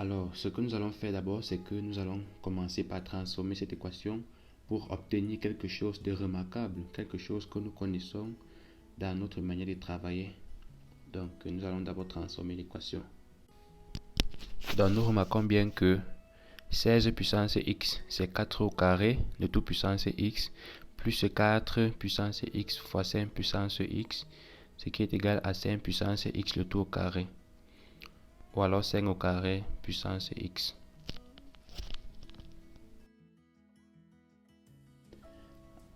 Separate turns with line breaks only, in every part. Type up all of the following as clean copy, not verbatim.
Alors, ce que nous allons faire d'abord, c'est que nous allons commencer par transformer cette équation pour obtenir quelque chose de remarquable, quelque chose que nous connaissons dans notre manière de travailler. Donc, nous allons d'abord transformer l'équation. Donc, nous remarquons bien que 16 puissance x, c'est 4 au carré de tout puissance x, plus 4 puissance x fois 5 puissance x, ce qui est égal à 5 puissance x le tout au carré. Ou alors 5 au carré puissance x.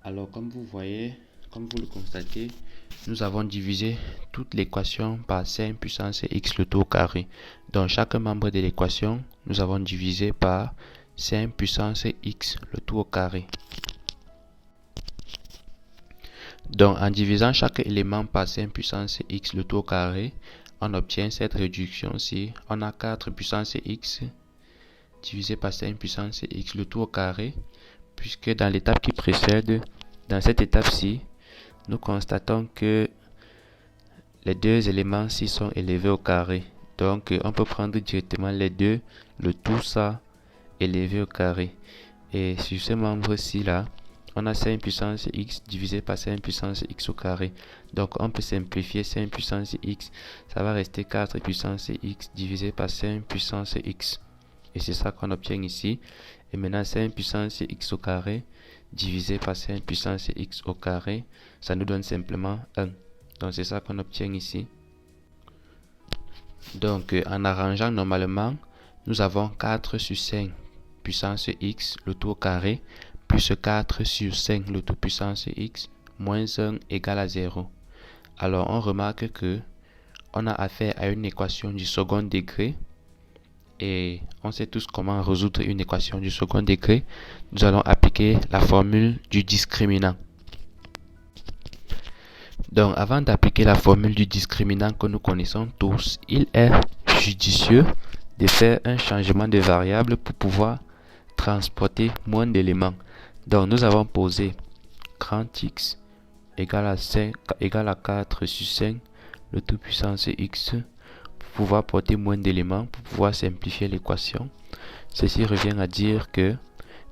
Alors comme vous voyez, comme vous le constatez, nous avons divisé toute l'équation par 5 puissance x le tout au carré. Dans chaque membre de l'équation, nous avons divisé par 5 puissance x le tout au carré. Donc en divisant chaque élément par 5 puissance x le tout au carré, on obtient cette réduction-ci. On a 4 puissance x divisé par 5 puissance x le tout au carré, puisque dans l'étape qui précède, dans cette étape-ci, nous constatons que les deux éléments-ci sont élevés au carré. Donc on peut prendre directement les deux, le tout ça élevé au carré. Et sur ce membre-ci là, on a 5 puissance x divisé par 5 puissance x au carré. Donc on peut simplifier 5 puissance x. Ça va rester 4 puissance x divisé par 5 puissance x. Et c'est ça qu'on obtient ici. Et maintenant 5 puissance x au carré divisé par 5 puissance x au carré, ça nous donne simplement 1. Donc c'est ça qu'on obtient ici. Donc en arrangeant normalement, nous avons 4 sur 5 puissance x le tout au carré plus 4 sur 5 le tout puissance x moins 1 égale à 0. Alors on remarque que on a affaire à une équation du second degré et on sait tous comment résoudre une équation du second degré. Nous allons appliquer la formule du discriminant. Donc avant d'appliquer la formule du discriminant que nous connaissons tous, il est judicieux de faire un changement de variable pour pouvoir transporter moins d'éléments. Donc nous avons posé grand x égale à 4 sur 5 le tout puissance x pour pouvoir porter moins d'éléments, pour pouvoir simplifier l'équation. Ceci revient à dire que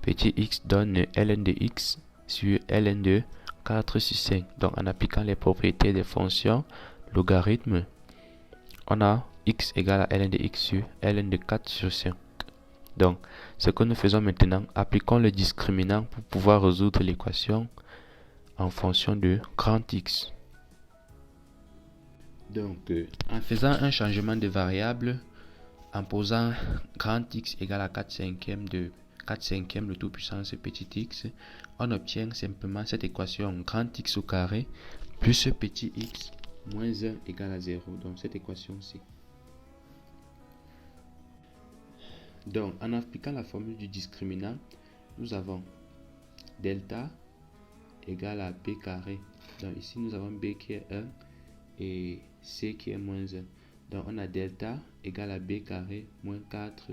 petit x donne ln de x sur ln de 4 sur 5. Donc en appliquant les propriétés des fonctions logarithme, on a x égale à ln de x sur ln de 4 sur 5. Donc, ce que nous faisons maintenant, appliquons le discriminant pour pouvoir résoudre l'équation en fonction de grand X. Donc, en faisant un changement de variable, en posant grand X égale à 4 cinquièmes de 4 cinquièmes le tout puissance petit x, on obtient simplement cette équation grand X au carré plus petit x moins 1 égale à 0. Donc, cette équation-ci. Donc, en appliquant la formule du discriminant, nous avons delta égale à b carré. Donc, ici, nous avons b qui est 1 et c qui est moins 1. Donc, on a delta égale à b carré moins 4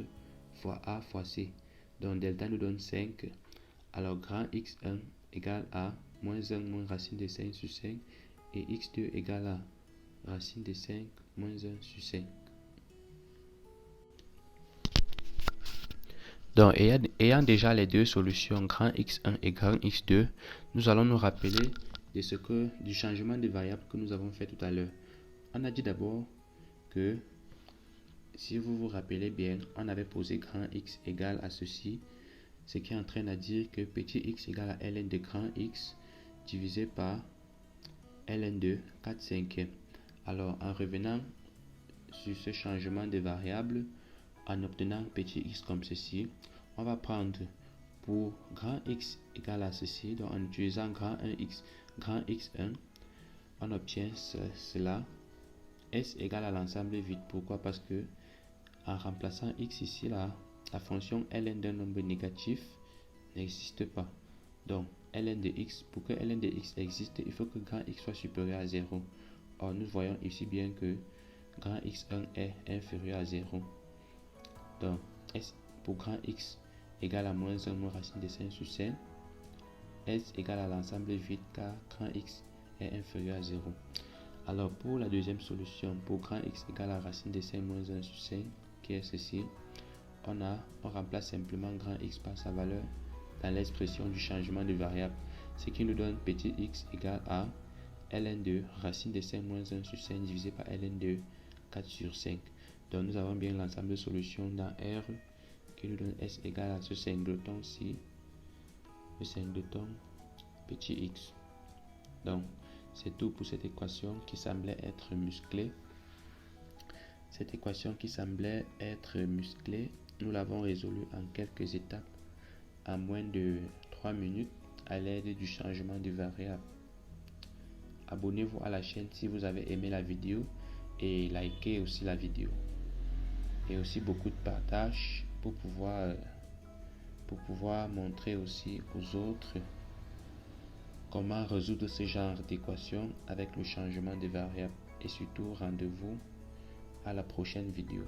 fois a fois c. Donc, delta nous donne 5. Alors, grand x1 égale à moins 1 moins racine de 5 sur 5 et x2 égale à racine de 5 moins 1 sur 5. Donc, ayant déjà les deux solutions, grand x1 et grand x2, nous allons nous rappeler du changement de variable que nous avons fait tout à l'heure. On a dit d'abord que, si vous vous rappelez bien, on avait posé grand x égale à ceci, ce qui entraîne à dire que petit x égale à ln de grand x divisé par ln de 4 cinquièmes. Alors, en revenant sur ce changement de variable, en obtenant petit x comme ceci, on va prendre pour grand x égale à ceci, donc en utilisant grand x1, on obtient cela, s égale à l'ensemble vide. Pourquoi? Parce que en remplaçant x ici, la fonction ln d'un nombre négatif n'existe pas. Donc ln de x, pour que ln de x existe, il faut que grand x soit supérieur à 0. Or nous voyons ici bien que grand x1 est inférieur à 0. Donc, S pour grand x égale à moins 1 moins racine de 5 sur 5. S égale à l'ensemble vide car grand x est inférieur à 0. Alors, pour la deuxième solution, pour grand x égale à racine de 5 moins 1 sur 5, qui est ceci, on remplace simplement grand X par sa valeur dans l'expression du changement de variable, ce qui nous donne petit x égale à ln2 racine de 5 moins 1 sur 5 divisé par ln2 4 sur 5. Donc nous avons bien l'ensemble de solutions dans R qui nous donne S égale à ce singleton-ci, le singleton petit x. Donc c'est tout pour cette équation qui semblait être musclée. Cette équation qui semblait être musclée, nous l'avons résolue en quelques étapes, en moins de 3 minutes, à l'aide du changement de variable. Abonnez-vous à la chaîne si vous avez aimé la vidéo et likez aussi la vidéo. Et aussi beaucoup de partage pour pouvoir montrer aussi aux autres comment résoudre ce genre d'équation avec le changement de variable. Et surtout, rendez-vous à la prochaine vidéo.